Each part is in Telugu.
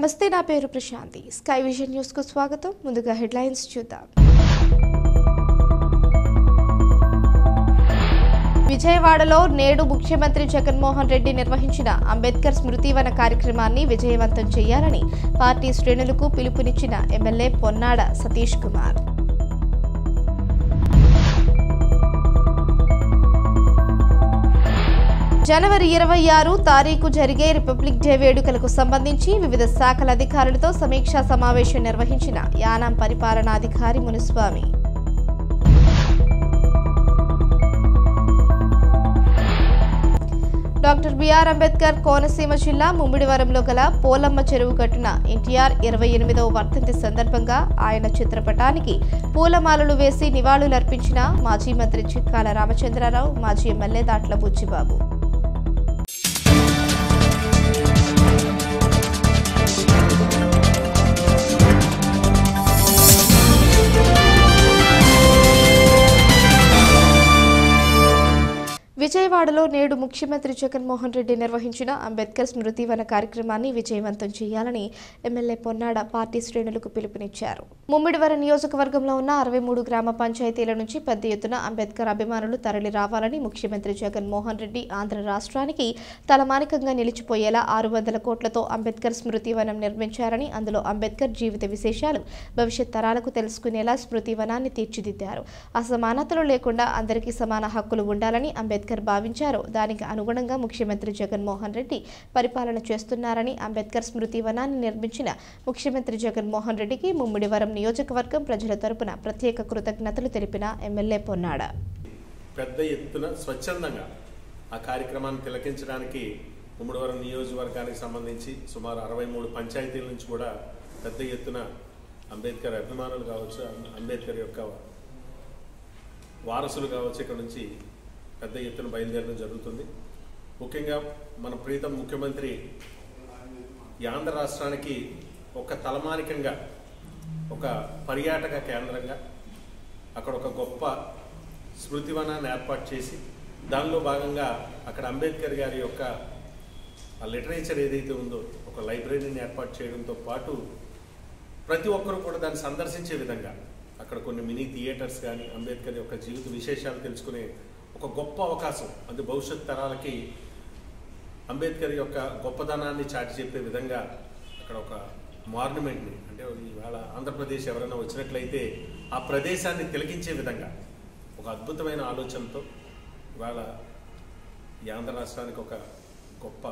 నమస్తే, నా పేరు ప్రశాంతి. స్కై విజన్ న్యూస్ కు స్వాగతం. ముందుగా హెడ్లైన్స్ చూద్దాం. విజయవాడలో నేడు ముఖ్యమంత్రి జగన్మోహన్ రెడ్డి నిర్వహించిన అంబేద్కర్ స్మృతివన కార్యక్రమాన్ని విజయవంతం చేయాలని పార్టీ శ్రేణులకు పిలుపునిచ్చిన ఎమ్మెల్యే పొన్నాడ సతీష్ కుమార్. జనవరి 26 తారీఖు జరిగే రిపబ్లిక్ డే వేడుకలకు సంబంధించి వివిధ శాఖల అధికారులతో సమీక్షా సమావేశం నిర్వహించిన యానాం పరిపాలనాధికారి మునుస్వామి. డాక్టర్ బిఆర్ అంబేద్కర్ కోనసీమ జిల్లా ముమ్మిడివరంలో గల పోలమ్మ చెరువు గట్టున ఎన్టీఆర్ 28వ వర్ధంతి సందర్భంగా ఆయన చిత్రపటానికి పూలమాలలు వేసి నివాళులర్పించిన మాజీ మంత్రి చిక్కాల రామచంద్రరావు, మాజీ ఎమ్మెల్యే దాట్ల బుచ్చిబాబు. విజయవాడలో నేడు ముఖ్యమంత్రి జగన్మోహన్ రెడ్డి నిర్వహించిన అంబేద్కర్ స్మృతివన కార్యక్రమాన్ని విజయవంతం చేయాలని ఎమ్మెల్యే పొన్నాడ పార్టీ శ్రేణులకు పిలుపునిచ్చారు. ముమ్మిడివరం నియోజకవర్గంలో ఉన్న 63 గ్రామ పంచాయతీల నుంచి పెద్ద ఎత్తున అంబేద్కర్ అభిమానులు తరలి రావాలని, ముఖ్యమంత్రి జగన్మోహన్ రెడ్డి ఆంధ్ర రాష్ట్రానికి తలమానికంగా నిలిచిపోయేలా 600 కోట్లతో అంబేద్కర్ స్మృతివనం నిర్మించారని, అందులో అంబేద్కర్ జీవిత విశేషాలు భవిష్యత్ తరాలకు తెలుసుకునేలా స్మృతివనాన్ని తీర్చిదిద్దారు. అసమానతలు లేకుండా అందరికీ సమాన హక్కులు ఉండాలని అంబేద్కర్ భావించారు. దానికి అనుగుణంగా ముఖ్యమంత్రి జగన్మోహన్ రెడ్డి పరిపాలన చేస్తున్నారని, అంబేద్కర్ స్మృతి వనాన్ని నిర్మించిన ముఖ్యమంత్రి జగన్మోహన్ రెడ్డికి ముమ్మిడివరం నియోజకవర్గం ప్రజల తరపున ప్రత్యేక కృతజ్ఞతలు తెలిపిన ఎమ్మెల్యే పొన్నాడ. పెద్ద ఎత్తున స్వచ్ఛందంగా ఆ కార్యక్రమాన్ని తిలకించడానికి ముమ్మిడివరం నియోజకవర్గానికి సంబంధించి సుమారు 63 పంచాయతీల నుంచి కూడా పెద్ద ఎత్తున అంబేద్కర్ అభిమానులు కావచ్చు, అంబేద్కర్ యొక్క వారసులు కావచ్చు, ఇక్కడ నుంచి పెద్ద ఎత్తున బయలుదేరడం జరుగుతుంది. ముఖ్యంగా మన ప్రీతం ముఖ్యమంత్రి ఆంధ్ర రాష్ట్రానికి ఒక తలమానికంగా, ఒక పర్యాటక కేంద్రంగా అక్కడ ఒక గొప్ప స్మృతివనాన్ని ఏర్పాటు చేసి దానిలో భాగంగా అక్కడ అంబేద్కర్ గారి యొక్క లిటరేచర్ ఏదైతే ఉందో ఒక లైబ్రరీని ఏర్పాటు చేయడంతో పాటు ప్రతి ఒక్కరూ కూడా దాన్ని సందర్శించే విధంగా అక్కడ కొన్ని మినీ థియేటర్స్ కానీ అంబేద్కర్ యొక్క జీవిత విశేషాలు తెలుసుకునే ఒక గొప్ప అవకాశం, అది భవిష్యత్ తరాలకి అంబేద్కర్ యొక్క గొప్పదనాన్ని చాటి చెప్పే విధంగా అక్కడ ఒక మాన్యుమెంట్ని, అంటే ఇవాళ ఆంధ్రప్రదేశ్ ఎవరైనా వచ్చినట్లయితే ఆ ప్రదేశాన్ని తిలకించే విధంగా ఒక అద్భుతమైన ఆలోచనతో ఇవాళ ఈ ఆంధ్ర రాష్ట్రానికి ఒక గొప్ప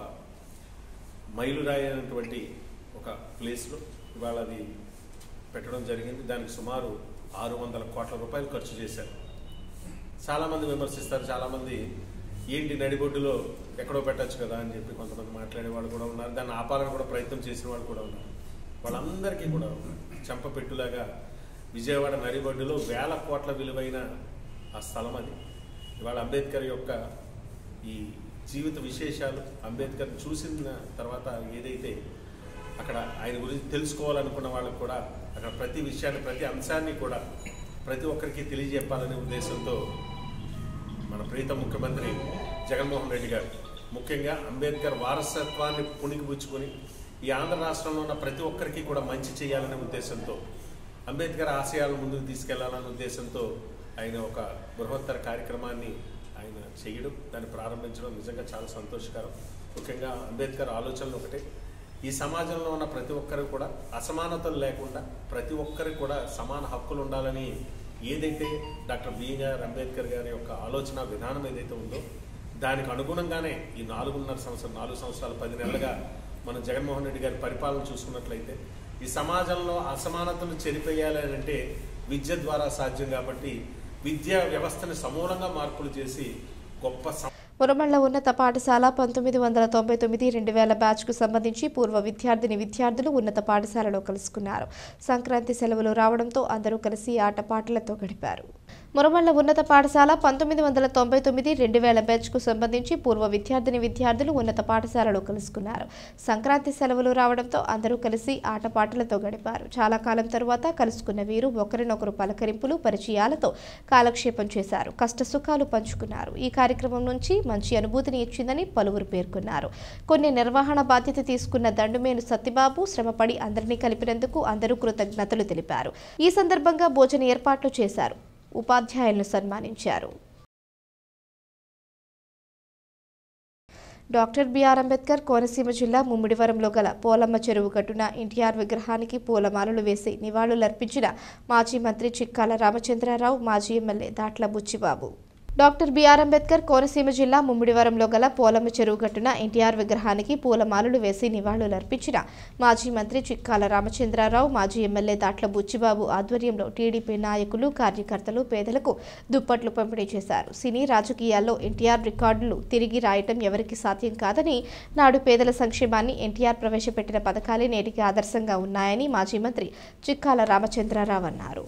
మైలురాయి అయినటువంటి ఒక ప్లేస్లో ఇవాళ అది పెట్టడం జరిగింది. దానికి సుమారు 600 కోట్ల రూపాయలు ఖర్చు చేశారు. చాలామంది విమర్శిస్తారు, చాలామంది ఏంటి నడిబొడ్డులో ఎక్కడో పెట్టచ్చు కదా అని చెప్పి కొంతమంది మాట్లాడే వాళ్ళు కూడా ఉన్నారు. దాన్ని ఆపాలని కూడా ప్రయత్నం చేసిన వాళ్ళు కూడా ఉన్నారు. వాళ్ళందరికీ కూడా చెంపపెట్టులాగా విజయవాడ నడిబొడ్డులో 1000 కోట్ల విలువైన ఆ స్థలం అది. ఇవాళ అంబేద్కర్ యొక్క ఈ జీవిత విశేషాలు, అంబేద్కర్ చూసిన తర్వాత ఏదైతే అక్కడ ఆయన గురించి తెలుసుకోవాలనుకున్న వాళ్ళకు కూడా అక్కడ ప్రతి విషయాన్ని, ప్రతి అంశాన్ని కూడా ప్రతి ఒక్కరికి తెలియజెప్పాలనే ఉద్దేశంతో మన ప్రీతం ముఖ్యమంత్రి జగన్మోహన్ రెడ్డి గారు ముఖ్యంగా అంబేద్కర్ వారసత్వాన్ని పుణికిపుచ్చుకొని ఈ ఆంధ్ర రాష్ట్రంలో ఉన్న ప్రతి ఒక్కరికి కూడా మంచి చేయాలనే ఉద్దేశంతో, అంబేద్కర్ ఆశయాలను ముందుకు తీసుకెళ్లాలనే ఉద్దేశంతో ఆయన ఒక బృహత్తర కార్యక్రమాన్ని ఆయన చేయడం, దాన్ని ప్రారంభించడం నిజంగా చాలా సంతోషకరం. ముఖ్యంగా అంబేద్కర్ ఆలోచనలు ఒకటే, ఈ సమాజంలో ఉన్న ప్రతి ఒక్కరు కూడా అసమానతలు లేకుండా ప్రతి ఒక్కరికి కూడా సమాన హక్కులు ఉండాలని ఏదైతే డాక్టర్ బిఆర్ అంబేద్కర్ గారి యొక్క ఆలోచన విధానం ఏదైతే ఉందో దానికి అనుగుణంగానే ఈ 4 సంవత్సరాలు 10 నెలలుగా మనం జగన్మోహన్ రెడ్డి గారి పరిపాలన చూసుకున్నట్లయితే ఈ సమాజంలో అసమానతలు చెరిపేయాలి అంటే విద్య ద్వారా సాధ్యం. కాబట్టి విద్యా వ్యవస్థని సమూలంగా మార్పులు చేసి గొప్ప మురమళ్ల ఉన్నత పాఠశాల 1999-2000 బ్యాచ్కు సంబంధించి పూర్వ విద్యార్థులు ఉన్నత పాఠశాలలో కలుసుకున్నారు. సంక్రాంతి సెలవులు రావడంతో అందరూ కలిసి ఆటపాటలతో గడిపారు. మురమళ్ల ఉన్నత పాఠశాల 1999-2000 బ్యాచ్కు సంబంధించి పూర్వ విద్యార్థులు ఉన్నత పాఠశాలలో కలుసుకున్నారు. సంక్రాంతి సెలవులు రావడంతో అందరూ కలిసి ఆటపాటలతో గడిపారు. చాలా కాలం తరువాత కలుసుకున్న వీరు ఒకరినొకరు పలకరింపులు, పరిచయాలతో కాలక్షేపం చేశారు. కష్టసుఖాలు పంచుకున్నారు. ఈ కార్యక్రమం నుంచి మంచి అనుభూతిని ఇచ్చిందని పలువురు పేర్కొన్నారు. కొన్ని నిర్వహణ బాధ్యత తీసుకున్న దండుమేను సత్యబాబు శ్రమపడి అందరినీ కలిపినందుకు అందరూ కృతజ్ఞతలు తెలిపారు. ఈ సందర్భంగా భోజన ఏర్పాట్లు చేశారు. ఉపాధ్యాయులను సన్మానించారు. డాక్టర్ బిఆర్ అంబేద్కర్ కోనసీమ జిల్లా ముమ్మిడివరంలో గల పోలమ్మ చెరువు గట్టున ఎన్టీఆర్ విగ్రహానికి పూలమాలలు వేసి నివాళులర్పించిన మాజీ మంత్రి చిక్కాల రామచంద్రరావు, మాజీ MLA Datla Buchibabu. Doctor BR Ambedkar Konaseema జిల్లా ముమ్మిడివరంలో గల పోలమ్మ చెరువు గట్టున ఎన్టీఆర్ విగ్రహానికి పూలమాలలు వేసి నివాళులర్పించిన మాజీ మంత్రి చిక్కాల రామచంద్రరావు, మాజీ ఎమ్మెల్యే దాట్ల బుచ్చిబాబు ఆధ్వర్యంలో టీడీపీ నాయకులు, కార్యకర్తలు పేదలకు దుప్పట్లు పంపిణీ చేశారు. సినీ రాజకీయాల్లో ఎన్టీఆర్ రికార్డులు తిరిగి రాయటం ఎవరికి సాధ్యం కాదని, నాడు పేదల సంక్షేమాన్ని ఎన్టీఆర్ ప్రవేశపెట్టిన పథకాలే నేటికి ఆదర్శంగా ఉన్నాయని మాజీ మంత్రి చిక్కాల రామచంద్రరావు అన్నారు.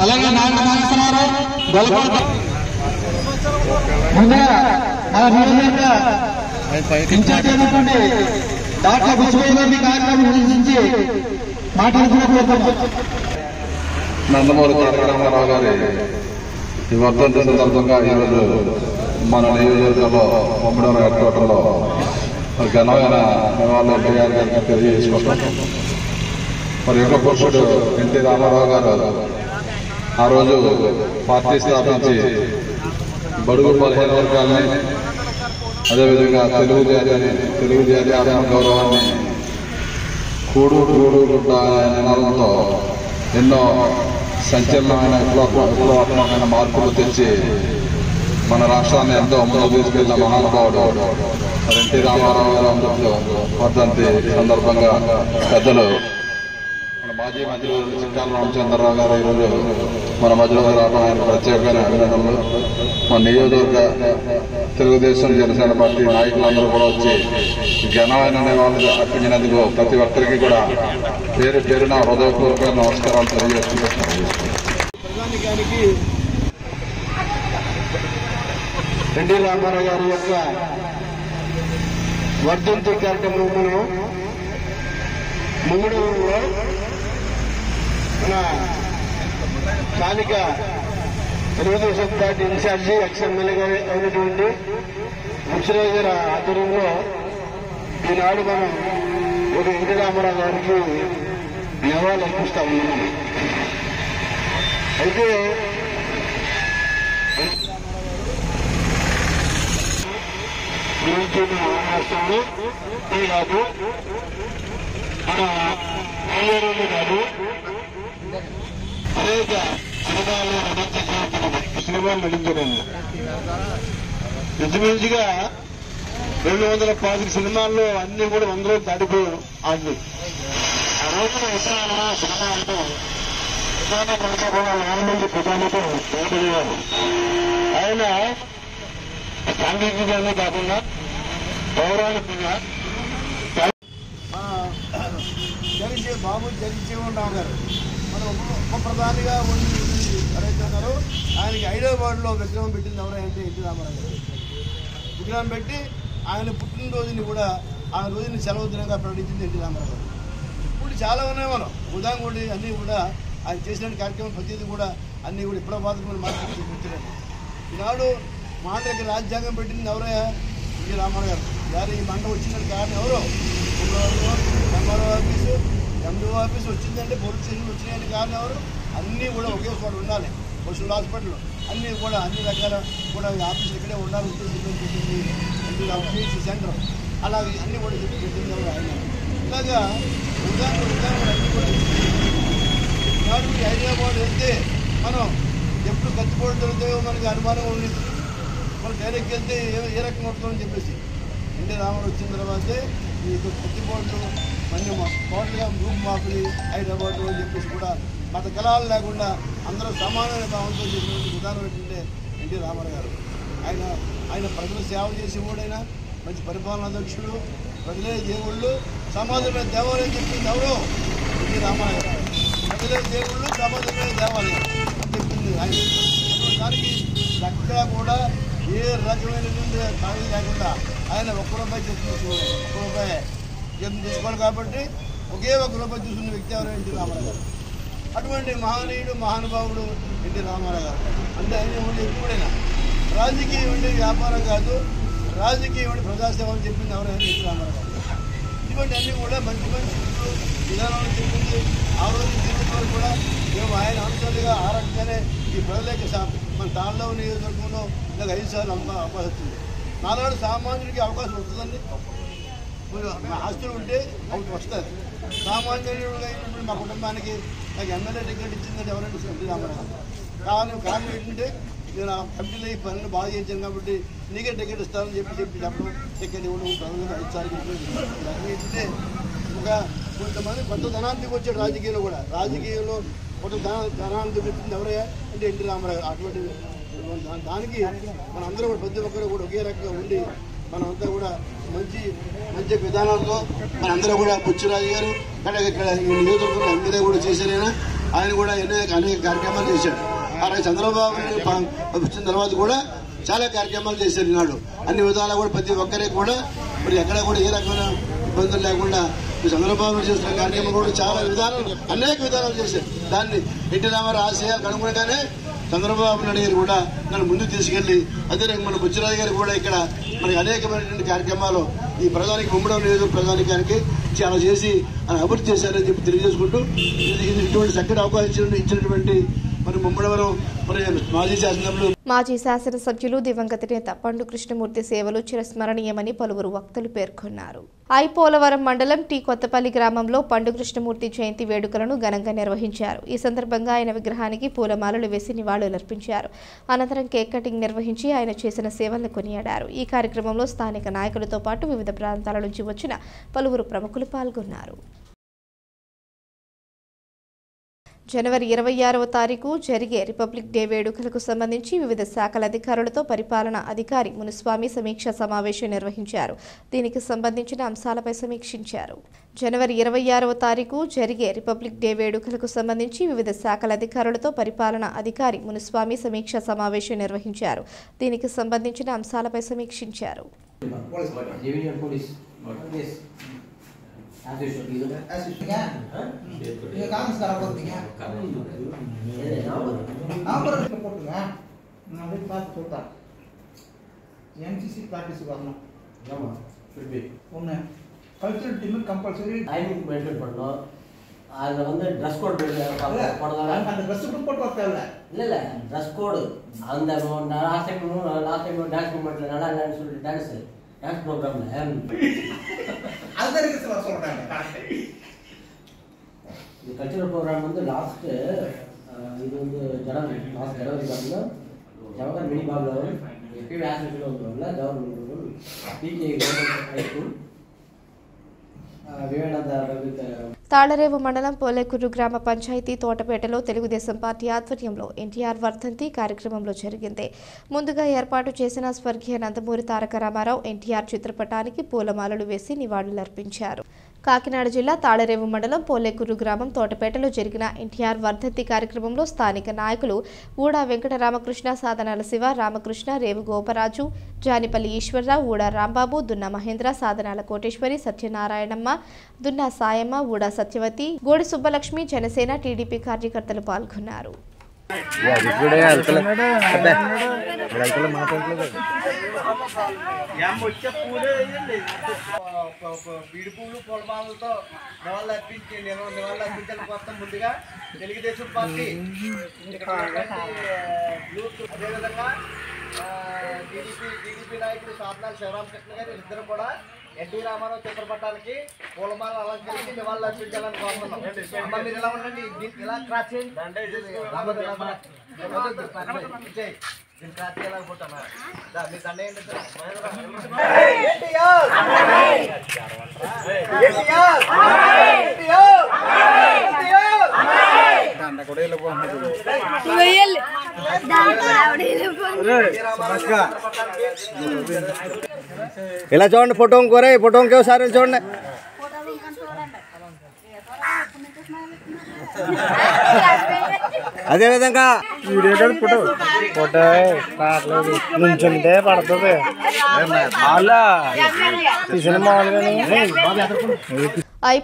అలాగే నాగేశ్వరరావు గొల్లకోట ముందుగా మన నియోజకవర్గ ఇన్ఛార్జ్ అయినటువంటి డాక్టర్ బుచ్చిబాబు గారిని కార్యక్రమం నిర్వహించి మాట్లాడుతున్నారు. నందమూరి తారక రామారావు గారి ఈ వర్ధంతి సందర్భంగా ఈరోజు మన నియోజకవర్గంలో ముమ్మిడివరం హెడ్ క్వార్టర్లో ఘనమైన నివాళులు గారికి తెలియజేసుకుంటాం. మరి యుగ పురుషుడు ఎన్టీ రామారావు గారు ఆ రోజు పార్టీ స్థాపించి బడుగు బలహీన వర్గాలని, అదేవిధంగా తెలుగు జాతి ఆత్మ గౌరవాన్ని కూడు గుడ్డ నినాదంతో ఎన్నో సంచలనమైన విప్లవాత్మకమైన మార్పులు తెచ్చి మన రాష్ట్రాన్ని ఎంతో ముందుకు తీసుకెళ్లిన మహానుభావుడు ఎన్టీ రామారావు గారు వర్ధంతి సందర్భంగా పెద్దలు మన మాజీ మంత్రి చిక్కాల రామచంద్రరావు గారు ఈరోజు మన మధ్యలో రావడం ఆయన ప్రత్యేకమైన అభినందనలు. మన నియోజకవర్గ తెలుగుదేశం జనసేన పార్టీ నాయకులందరూ కూడా వచ్చి ఘనమైన నివాళులు అర్పించినందుకు ప్రతి ఒక్కరికి కూడా పేరు పేరున హృదయపూర్వక నమస్కారాలు తెలియజేస్తున్నాను. ఎన్టీ రామారావు గారి యొక్క వర్ధంతి కార్యక్రమంలో ముమ్మిడివరంలో మన స్థానిక తెలుగుదేశం పార్టీ ఇన్ఛార్జి ఎమ్మెల్యే గారు అయినటువంటి బుచ్చిరాజు గారి ఆధ్వర్యంలో ఈనాడు మనం ఒక ఎన్టీ రామారావు గారికి నివాళులు అర్పిస్తా ఉన్నాము. అయితే రాష్ట్రంలో కాదు, మన ఏలూరు కాదు, అనేక సినిమాలు నటించాను. ఇంచుమించుగా 210 సినిమాల్లో అన్ని కూడా 100 రోజులు దాటిపోయి ఆడి ఆ రోజున ఉత్తరాయణ సినిమా అంటే ఉత్తరాయణ ప్రజాపతి ప్రజానితో పోగొడేవారు. ఆయన సాంఘికంగానే కాకుండా పౌరాణికంగా బాబు జగజ్జీవన్ రావు గారు మన ఉప ప్రధానిగా ఎవరైతే ఉన్నారో ఆయనకి హైదరాబాద్లో విగ్రహం పెట్టింది ఎవరైతే ఎన్టీ రామారావు గారు. విగ్రహం పెట్టి ఆయన పుట్టినరోజుని కూడా ఆ రోజుని సెలవు దినంగా ప్రకటించింది ఎన్టీ రామారావు గారు. ఇప్పుడు చాలా ఉన్నాయి మనం ఉదాహరణ కూడా అన్నీ కూడా ఆయన చేసిన కార్యక్రమం ప్రతిదీ కూడా అన్నీ కూడా ఇప్పుడు బాధకులు మార్కెట్ ఈనాడు మా దగ్గర రాజ్యాంగం పెట్టింది ఎవరయ్యా? ఎన్టీ రామారావు గారు. గారు ఈ మంట వచ్చినట్టు కారణం ఎవరో ఎంఆర్ఓ ఆఫీసు, ఎండిఓ ఆఫీసు వచ్చిందంటే పోలీస్ స్టేషన్ వచ్చినాయంటే కారణం ఎవరు? అన్నీ కూడా ఒకే చోట ఉండాలి. పశువుల హాస్పిటల్ అన్నీ కూడా అన్ని రకాల కూడా ఆఫీసులు ఇక్కడే ఉండాలి. ఉద్దేశించింది ఎన్టీ సెంటర్ అలాగే అన్నీ కూడా చెప్పింది ఎవరు? ఆయన. ఇలాగా ఉదాహరణ అన్నీ కూడా నాడు హైదరాబాద్ వెళ్తే మనం ఎప్పుడు కత్తిపోటు దొరుకుతాయో మనకి అనుమానం ఉండేది. మనం డైరెక్ట్కి వెళ్తే ఏ రకం అవుతుందని చెప్పేసి ఎన్టీ రామారావు వచ్చిన తర్వాతే ఈ కత్తిపోట్లు మళ్ళీ టోటల్గా గ్రూప్ మాపులు హైదరాబాద్ అని చెప్పేసి కూడా మత కళాలు లేకుండా అందరూ సమానమైన భావంతో చేసినటువంటి విధానం ఏంటంటే ఎన్టీ రామారావు గారు. ఆయన ప్రజలు సేవ చేసేవాడైనా మంచి పరిపాలనాధ్యక్షుడు, ప్రజలే దేవుళ్ళు, సమాజమే దేవాలయం చెప్పింది ఎవరు? ఎన్టీ రామారావు గారు. ప్రజలే దేవుళ్ళు, సమాజమే దేవాలయం చెప్పింది ఆయన. దానికి ఎక్కడా కూడా ఏ రకమైనటువంటి ఖాళీ లేకుండా ఆయన ఒక్క రూపాయి తీసుకుని ఒక్క రూపాయి జీతం తీసుకోవాలి. కాబట్టి ఒకే ఒక్క రూపాయి తీసుకున్న వ్యక్తి ఎవరు? ఎన్టీ రామారావు గారు. అటువంటి మహనీయుడు, మహానుభావుడు ఎన్టీ రామారావు గారు. అంటే ఆయన ఉండే ఎప్పుడైనా రాజకీయం ఉండే వ్యాపారం కాదు, రాజకీయం ఉండే ప్రజాసేవ అని చెప్పింది ఎవరైనా ఎన్టీ రామారావు గారు. ఇటువంటి అన్నీ కూడా మంచి మంచి విధానాలు చెప్పింది. ఆ రోజు తిరుగుతారు కూడా మేము ఆయన అంశాలుగా ఆ రకంగానే ఈ ప్రజలకి మన తాళ్ళలో నియోజకవర్గంలో నాకు 5 సార్లు అవకాశం వచ్చింది. నాలుగు సామాన్యుడికి అవకాశం వస్తుందండి. ఆస్తులు ఉంటే ఒకటి వస్తుంది. సామాన్యుడిగా అయినటువంటి మా కుటుంబానికి నాకు ఎమ్మెల్యే టికెట్ ఇచ్చిందంటే ఎవరంటే ఎన్టీ రామారావు గారు. కారణం ఏంటంటే నేను ఆ కమిటీలో ఈ పనులు బాగా చేయించాను కాబట్టి నీకే టికెట్ ఇస్తానని చెప్పడం, టికెట్ ఇవ్వడం, ప్రజలకు 5 సార్లు ఏంటంటే ఒక కొంతమంది కొత్త ధనానికి వచ్చాడు రాజకీయంలో కూడా. రాజకీయంలో కొత్త ధనానికి పెట్టింది ఎవరయ్యా అంటే ఎన్టీ రామారావు. అటువంటి దానికి మనందరూ కూడా ప్రతి ఒక్కరు కూడా ఒకే రకంగా ఉండి మనమంతా కూడా మంచి మంచి విధానాలతో మనందరూ కూడా బుచ్చిరాజు గారు ఇక్కడ నియోజకవర్గంలో ఎమ్మెల్యే కూడా చేశారైనా ఆయన కూడా అనేక కార్యక్రమాలు చేశాడు. అలాగే చంద్రబాబు వచ్చిన తర్వాత కూడా చాలా కార్యక్రమాలు చేశారు. ఈనాడు అన్ని విధాలు కూడా ప్రతి ఒక్కరికి కూడా మరి ఎక్కడ కూడా ఏ రకమైన ఇబ్బందులు లేకుండా చంద్రబాబు చేసిన కార్యక్రమం కూడా చాలా విధానాలు అనేక విధానాలు చేశారు. దాన్ని ఎన్టీ రామారావు ఆశయాలు కనుగొనగానే చంద్రబాబు నాయుడు గారు కూడా నన్ను ముందుకు తీసుకెళ్లి అదేవిధంగా మన బుచ్చిరాజు గారు కూడా ఇక్కడ మనకి అనేకమైనటువంటి కార్యక్రమాలు ఈ ప్రధానికి ముమ్మడి నియోజకవర్గ ప్రధానికానికి చాలా చేసి అభివృద్ధి చేశారని చెప్పి తెలియజేసుకుంటూ ఇటువంటి చక్కటి అవకాశం ఇచ్చినటువంటి మరి ముమ్మడివరం మరి మాజీ శాసనసభ్యులు దివంగత నేత పండు కృష్ణమూర్తి సేవలు చిరస్మరణీయమని పలువురు వక్తలు పేర్కొన్నారు. ఐపోలవరం మండలం టీ కొత్తపల్లి గ్రామంలో పండు కృష్ణమూర్తి జయంతి వేడుకలను ఘనంగా నిర్వహించారు. ఈ సందర్భంగా ఆయన విగ్రహానికి పూలమాలలు వేసి నివాళులర్పించారు. అనంతరం కేక్ కటింగ్ నిర్వహించి ఆయన చేసిన సేవలను కొనియాడారు. ఈ కార్యక్రమంలో స్థానిక నాయకులతో పాటు వివిధ ప్రాంతాల నుంచి వచ్చిన పలువురు ప్రముఖులు పాల్గొన్నారు. జనవరి 26వ తారీఖు జరిగే రిపబ్లిక్ డే వేడుకలకు సంబంధించి వివిధ శాఖల అధికారులతో పరిపాలనా అధికారి మునుస్వామి సమీక్షా సమావేశం నిర్వహించారు. దీనికి సంబంధించిన అంశాలపై సమీక్షించారు. జనవరి 26వ తారీఖు జరిగే రిపబ్లిక్ డే వేడుకలకు సంబంధించి వివిధ శాఖల అధికారులతో పరిపాలనా అధికారి మునుస్వామి సమీక్షా సమావేశం నిర్వహించారు. దీనికి సంబంధించిన అంశాలపై సమీక్షించారు. एनसीसी प्रैक्टिस करना ஒண்ணு cultural team compulsory timing maintain பண்ணனும். அதுல வந்து Dress கோட் போடலாம். அந்த Dress கோட் போட்டு வரல இல்ல Dress கோட் அந்த லாஸ்ட் டைம் டான்ஸ் மூமெண்ட்ல நல்லா டான்ஸ் சொல்லி டான்ஸ் ப்ரோகிராம்ல அதுக்கு சொல்றாங்க. இந்த கல்ச்சரல் ப்ரோகிராம் வந்து லாஸ்ட் இது வந்து ஜனவரி பாத்தீங்கன்னா ஜவஹர் மினி பாப்ல எப்பயும் ஆசிரியர்கள் வந்துருவாங்கல்ல கவர்மெண்ட் பிகே గవర్నమెంట్ హై స్కూల్ తాళరేవు మండలం పోలేకూరు గ్రామ పంచాయతీ తోటపేటలో తెలుగుదేశం పార్టీ ఆధ్వర్యంలో ఎన్టీఆర్ వర్ధంతి కార్యక్రమంలో జరిగింది. ముందుగా ఏర్పాటు చేసిన స్వర్గీయ నందమూరి తారక రామారావు ఎన్టీఆర్ చిత్రపటానికి పూలమాలలు వేసి నివాళులర్పించారు. కాకినాడ జిల్లా తాళరేవు మండలం పోలేకూరు గ్రామం తోటపేటలో జరిగిన ఎన్టీఆర్ వర్ధంతి కార్యక్రమంలో స్థానిక నాయకులు ఊడా వెంకట రామకృష్ణ, సాధనాల శివ, రామకృష్ణ, రేవు గోపరాజు, జానిపల్లి ఈశ్వరరావు, ఊడా రాంబాబు, దున్నా మహేంద్ర, సాధనాల కోటేశ్వరి, సత్యనారాయణమ్మ, దున్నా సాయమ్మ, ఊడా సత్యవతి, గోడి సుబ్బలక్ష్మి, జనసేన, టీడీపీ కార్యకర్తలు పాల్గొన్నారు. బీడి పువ్వులు పొలమాలతో నివాళులర్పించడం కోసం ముందుగా తెలుగుదేశం పార్టీ అదేవిధంగా టీడీపీ నాయకులు సాధనాల శివరామకృష్ణ గారు ఇద్దరు కూడా ఎన్టీ రామారావు చిత్రపటానికి పూలమాల అలంకరించి నివాళులు అర్పించాలని కోరుతున్నాం. అమ్మ మీరు ఎలా ఉండండి, ఇలా క్రాస్ చేయండి. నేను క్రాస్ చేయాలనుకుంటున్నా. మీ దండ ఏంటి దండ కూడా వెళ్ళిపోతుంది. ఇలా చూడండి, ఫోటో ఇంకోరే, ఫోటో ఇంకోసారి చూడండి. అదేవిధంగా నుంచుంటే పడుతుంది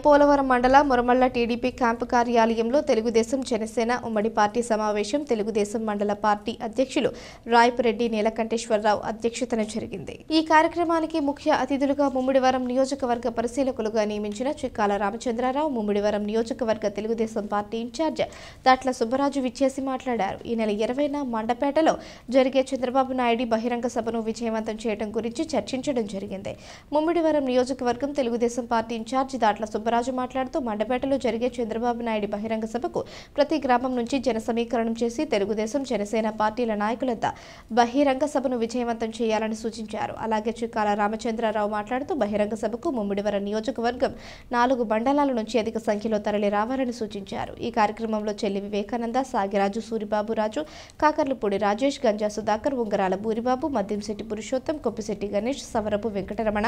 పోలవరం మండల మురమళ్ళ టీడీపీ క్యాంపు కార్యాలయంలో తెలుగుదేశం జనసేన ఉమ్మడి పార్టీ సమావేశం తెలుగుదేశం మండల పార్టీ అధ్యక్షులు రాయపురెడ్డి నీలకంఠేశ్వరరావు అధ్యక్షతన జరిగింది. ఈ కార్యక్రమానికి ముఖ్య అతిథులుగా ముమ్మిడివరం నియోజకవర్గ పరిశీలకులుగా నియమించిన చిక్కాల రామచంద్రరావు, ముమ్మిడివరం నియోజకవర్గ తెలుగుదేశం పార్టీ ఇన్ఛార్జ్ దాట్ల సుబ్బరాజు విచ్చేసి మాట్లాడారు. ఈ నెల 20న మండపేటలో జరిగే చంద్రబాబు నాయుడు బహిరంగ సభను విజయవంతం చేయడం గురించి చర్చించడం జరిగింది. ముమ్మిడివరం నియోజకవర్గం తెలుగుదేశం పార్టీ ఇన్ఛార్జ్ దాట్ల సుబ్బరాజు మాట్లాడుతూ మండపేటలో జరిగే చంద్రబాబు నాయుడు బహిరంగ సభకు ప్రతి గ్రామం నుంచి జన సమీకరణం చేసి తెలుగుదేశం జనసేన పార్టీల నాయకులంతా బహిరంగ సభను విజయవంతం చేయాలని సూచించారు. అలాగే చిక్కాల రామచంద్రరావు మాట్లాడుతూ బహిరంగ సభకు ముమ్మిడివరం నియోజకవర్గం 4 మండలాల నుంచి అధిక సంఖ్యలో తరలి రావాలని సూచించారు. ఈ కార్యక్రమంలో చెల్లి వివేకానంద, సాగిరాజు, సూరిబాబురాజు, కాకర్లపూడి రాజేష్, గంజా సుధాకర్, ఉంగరాల బూరిబాబు, మద్యంశెట్టి పురుషోత్తం, కొప్పిశెట్టి గణేష్, సవరపు వెంకటరమణ,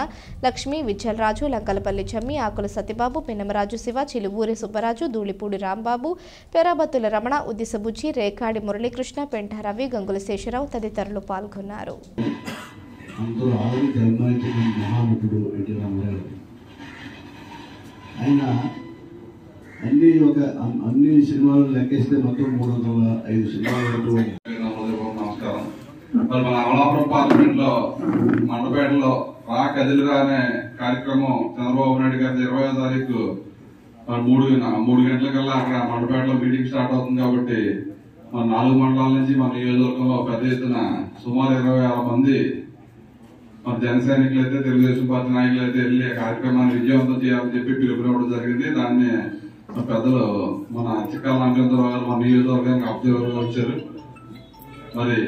లక్ష్మి, విచ్చలరాజు, లంకలపల్లి చమ్మి, ఆకుల సత్యబాబు, పిన్నమరాజు శివ, చిలువూరి సుబ్బరాజు, ధూళిపూడి రాంబాబు, పెరాబత్తుల రమణ, ఉద్దిసబుజ్జి, రేకాడి మురళీకృష్ణ, పెంట రవి, గంగుల శేషరావు తదితరులు పాల్గొన్నారు. అన్ని సినిమాలు లెక్కేస్తే మొత్తం 305 సినిమాలు. నమస్కారం. మరి మన అమలాపురం పార్లమెంట్ లో మండపేటలో రా కదిలిరా అనే కార్యక్రమం చంద్రబాబు నాయుడు గారి 20వ తారీఖు 3 గంటలకల్లా అక్కడ మండపేటలో మీటింగ్ స్టార్ట్ అవుతుంది. కాబట్టి మన 4 మండలాల నుంచి మన నియోజకవర్గంలో పెద్ద ఎత్తున సుమారు 26 మంది మన జన సైనికులు అయితే తెలుగుదేశం పార్టీ నాయకులు అయితే వెళ్ళి ఆ కార్యక్రమాన్ని విజయవంతం చేయాలని చెప్పి పిలుపునివ్వడం జరిగింది. దాన్ని పెద్దలు మన చిక్కాల రామచంద్రరావు గారు మన నియోజకవర్గానికి అబ్జర్వర్గా వచ్చారు. మరి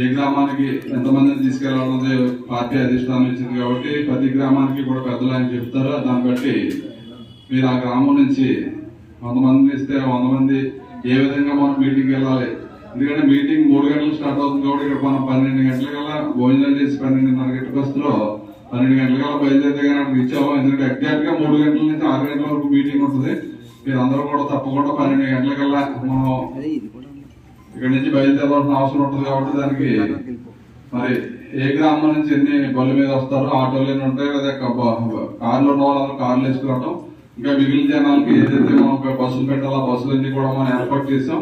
ఏ గ్రామానికి ఎంతమందిని తీసుకెళ్లాలన్నది పార్టీ అధిష్టానం ఇచ్చింది. కాబట్టి ప్రతి గ్రామానికి కూడా పెద్దలు ఆయన చెప్తారు. దాన్ని బట్టి మీరు ఆ గ్రామం నుంచి 100 మందిని ఇస్తే 100 మంది ఏ విధంగా మనం మీటింగ్కి వెళ్ళాలి. ఎందుకంటే మీటింగ్ 3 గంటలకు స్టార్ట్ అవుతుంది. కాబట్టి ఇక్కడ మనం 12 గంటలకల్లా భోజనాలు చేసి 12:30 గంటల బస్సులో 12 గంటలకల్లా బయలుదేరితే కానీ అక్కడికి ఇచ్చాము. ఎందుకంటే ఎగ్జాక్ట్ గా 3 గంటల నుంచి 6 గంటల వరకు మీటింగ్ ఉంటుంది. మీరు అందరూ కూడా తప్పకుండా 12 గంటలకల్లా మనం ఇక్కడ నుంచి బయలుదేరాల్సిన అవసరం ఉంటుంది. కాబట్టి దానికి మరి ఏ గ్రామం నుంచి ఎన్ని బళ్ళు మీద వస్తారో ఆటోలు ఎన్ని ఉంటాయి, లేదా కార్లు ఉన్న వాళ్ళందరూ కార్లు వేసుకురావటం, ఇంకా మిగిలిన జనాలకి ఏదైతే మనం బస్సులు పెట్టాలో బస్సులన్నీ కూడా మనం ఏర్పాటు చేసాం.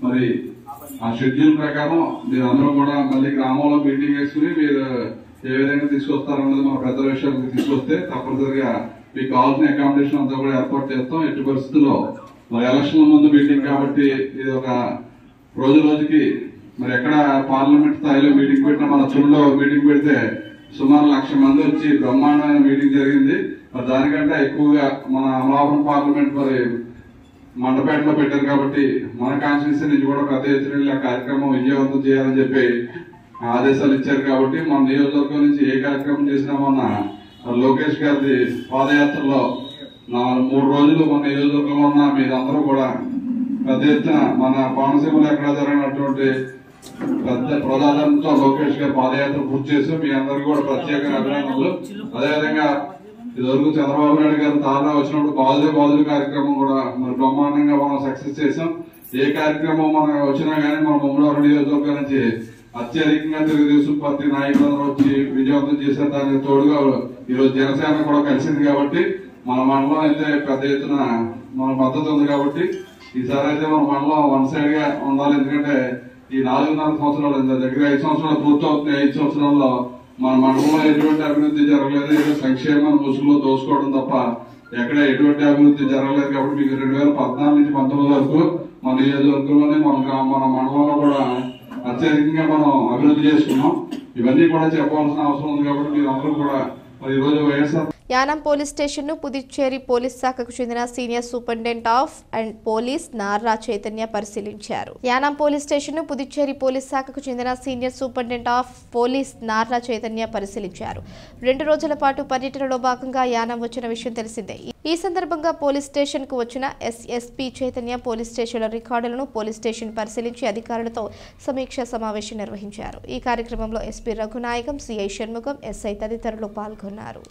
మరి ఆ షెడ్యూల్ ప్రకారం మీరు అందరూ కూడా మళ్ళీ గ్రామంలో మీటింగ్ వేసుకుని మీరు ఏ విధంగా తీసుకొస్తారన్నది మన పెద్ద విషయాలకు తీసుకొస్తే తప్పనిసరిగా మీకు కావాల్సిన అకామిడేషన్ అంతా కూడా ఏర్పాటు చేస్తాం. ఎట్టి పరిస్థితుల్లో మరి ఎలక్షన్ల ముందు మీటింగ్ కాబట్టి ఇది ఒక రోజుకి మరి ఎక్కడ పార్లమెంట్ స్థాయిలో మీటింగ్ పెట్టినా మన చుల్లో మీటింగ్ పెడితే సుమారు 1,00,000 మంది వచ్చి బ్రహ్మాండమైన మీటింగ్ జరిగింది. మరి దానికంటే ఎక్కువగా మన అమలాపురం పార్లమెంట్ మరి మండపేటలో పెట్టారు. కాబట్టి మన కాన్స్టిట్యూన్సీ నుంచి కూడా పెద్ద ఎత్తున కార్యక్రమం విజయవంతం చేయాలని చెప్పి ఆదేశాలు ఇచ్చారు. కాబట్టి మన నియోజకవర్గం నుంచి ఏ కార్యక్రమం చేసినా మొన్న లోకేష్ గారి పాదయాత్రలో 3 రోజులు మన నియోజకవర్గంలో ఉన్న మీరందరూ కూడా పెద్ద ఎత్తున మన కోనసీమలో ఎక్కడ జరిగినటువంటి పెద్ద ప్రజాదంతో లోకేష్ గారి పాదయాత్ర పూర్తి చేసి మీ అందరికీ కూడా ప్రత్యేక అభినందనలు. అదేవిధంగా ఇదివరకు చంద్రబాబు నాయుడు గారు తారా వచ్చినప్పుడు బాదులు కార్యక్రమం కూడా మరి బ్రహ్మాండంగా మనం సక్సెస్ చేసాం. ఏ కార్యక్రమం మనం వచ్చినా గానీ మన ముమ్మడివరం నియోజకవర్గం నుంచి అత్యధికంగా తెలుగుదేశం పార్టీ నాయకులందరూ వచ్చి విజయవంతం చేశారు. దానికి తోడుగా ఈరోజు జనసేన కూడా కలిసింది. కాబట్టి మన మండలం అయితే పెద్ద ఎత్తున మన మద్దతు ఉంది. కాబట్టి ఈసారి అయితే మన మండలం 1 సైడ్ గా ఉండాలి. ఎందుకంటే ఈ 4.5 సంవత్సరాలు దగ్గర 5 సంవత్సరాలు పూర్తవుతుంది. 5 సంవత్సరాల్లో మన మండలంలో ఎటువంటి అభివృద్ధి జరగలేదు. ఏదో సంక్షేమం ముసుగులో దోసుకోవడం తప్ప ఎక్కడ ఎటువంటి అభివృద్ధి జరగలేదు. కాబట్టి మీకు 2014 నుంచి 19 వరకు మన నియోజకవర్గంలోనే మన మండలంలో కూడా అత్యధికంగా మనం అభివృద్ధి చేసుకున్నాం. ఇవన్నీ కూడా చెప్పాల్సిన అవసరం ఉంది. కాబట్టి మీరు అందరూ కూడా ఈ రోజు వైఎస్ఆర్ యానాం పోలీస్ స్టేషన్ను పుదుచ్చేరి పోలీస్ శాఖకు చెందిన senior superintendent of and police Narra Chaitanya పరిశీలించారు. యానాం పోలీస్ స్టేషన్ను పుదుచ్చేరి పోలీస్ శాఖకు చెందిన senior superintendent of police Narra Chaitanya పరిశీలించారు. 2 రోజుల పాటు పర్యటనలో భాగంగా యానాం వచ్చిన విషయం తెలిసిందే. ఈ సందర్భంగా పోలీస్ స్టేషన్ కు వచ్చిన ఎస్ఎస్పీ చైతన్య పోలీస్ స్టేషన్ల రికార్డులను పోలీస్ స్టేషన్ పరిశీలించి అధికారులతో సమీక్షా సమావేశం నిర్వహించారు. ఈ కార్యక్రమంలో ఎస్పీ రఘునాయకం, సిఐ షణ్ముఖం, ఎస్ఐ తదితరులు పాల్గొన్నారు.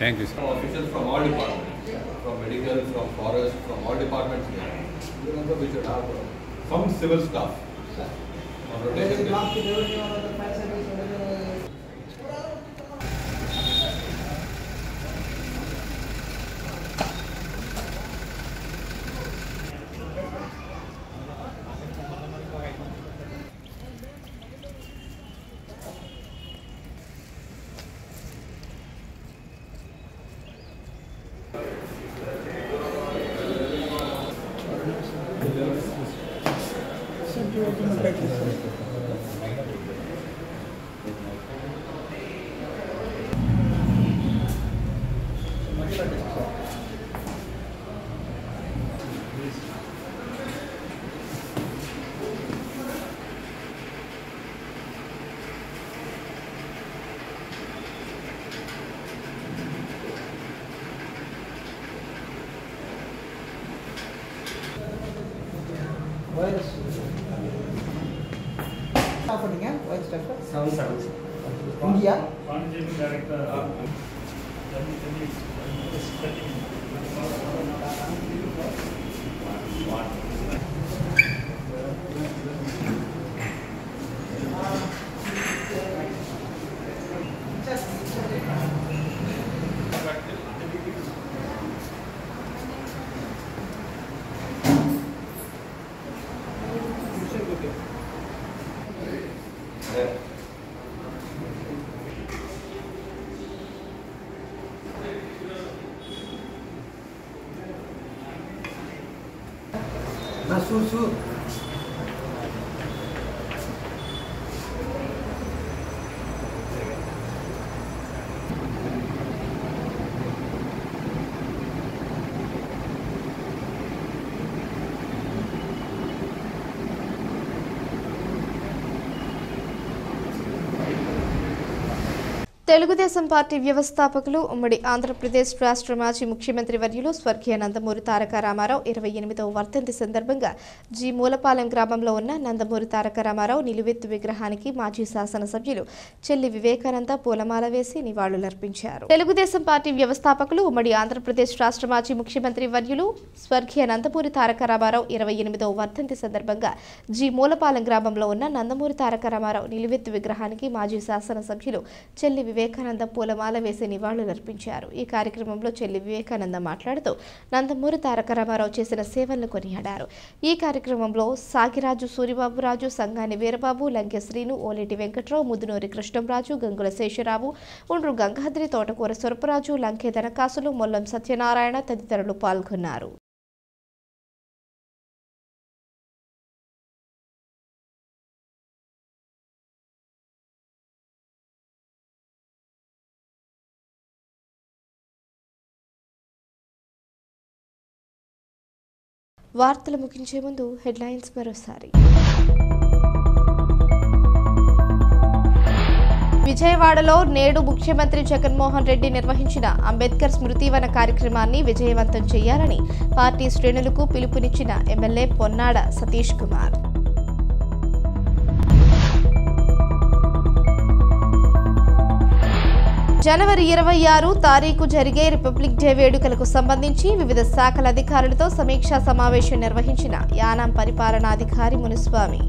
Thank you, sir. Officials from all departments, from medical, from forest, from all departments here. Even also we should have some civil staff on rotation basis. India. Susu. Telugu Desam party వ్యవస్థాపకులు ఉమ్మడి ఆంధ్రప్రదేశ్ రాష్ట్ర మాజీ ముఖ్యమంత్రి వర్యులు స్వర్గీయ నందమూరి తారక రామారావు 28వ వర్ధంతి సందర్భంగా జి మూలపాలెం గ్రామంలో ఉన్న నందమూరి తారక రామారావు నిలువెత్తు విగ్రహానికి మాజీ శాసనసభ్యులు చెల్లి వివేకానంద పూలమాల వేసి నివాళులర్పించారు. తెలుగుదేశం పార్టీ వ్యవస్థాపకులు ఉమ్మడి ఆంధ్రప్రదేశ్ రాష్ట్ర మాజీ ముఖ్యమంత్రి వర్యులు స్వర్గీయ నందమూరి తారక రామారావు 28వ వర్ధంతి సందర్భంగా జి మూలపాలెం గ్రామంలో ఉన్న నందమూరి తారక రామారావు నిలువెత్తు విగ్రహానికి మాజీ శాసనసభ్యులు చెల్లి వివేకానంద పూలమాల వేసి నివాళులర్పించారు. ఈ కార్యక్రమంలో చెల్లి వివేకానంద మాట్లాడుతూ నందమూరి తారక రామారావు చేసిన సేవలను కొనియాడారు. ఈ కార్యక్రమంలో సాగిరాజు సూరిబాబురాజు, సంగాని వీరబాబు, లంకె శ్రీను, ఓలేటి వెంకట్రావు, ముద్దునూరి కృష్ణంరాజు, గంగుల శేషరావు, ఉండ్రు గంగాద్రి, తోటకూర స్వరూపరాజు, లంకె దనకాసులు, మొల్లం సత్యనారాయణ తదితరులు పాల్గొన్నారు. వార్తలు ముగించే ముందు హెడ్లైన్స్ మరోసారి. విజయవాడలో నేడు ముఖ్యమంత్రి జగన్మోహన్ రెడ్డి నిర్వహించిన అంబేద్కర్ స్మృతివన కార్యక్రమాన్ని విజయవంతం చేయాలని పార్టీ శ్రేణులకు పిలుపునిచ్చిన ఎమ్మెల్యే పొన్నాడ సతీష్ కుమార్. జనవరి 26 తారీఖు జరిగే రిపబ్లిక్ డే వేడుకలకు సంబంధించి వివిధ శాఖల అధికారులతో సమీక్షా సమావేశం నిర్వహించిన యానాం పరిపాలనాధికారి మునిస్వామి.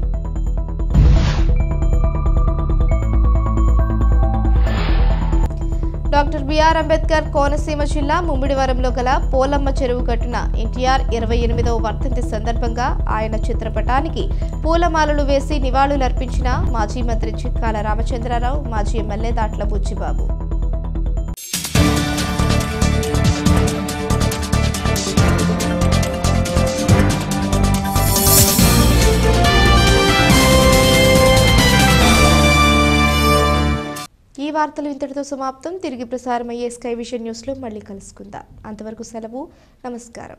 డాక్టర్ బిఆర్ అంబేద్కర్ కోనసీమ జిల్లా ముమ్మిడివరంలో గల పోలమ్మ చెరువు గట్టున ఎన్టీఆర్ 28వ వర్ధంతి సందర్భంగా ఆయన చిత్రపటానికి పూలమాలలు వేసి నివాళులర్పించిన మాజీ మంత్రి చిక్కాల రామచంద్రరావు, మాజీ ఎమ్మెల్యే దాట్ల బుచ్చిబాబు. ఈ వార్తలు ఇంతటితో సమాప్తం. తిరిగి ప్రసారమయ్యే స్కై విజన్ న్యూస్లో మళ్ళీ కలుసుకుందాం. అంతవరకు సెలవు. నమస్కారం.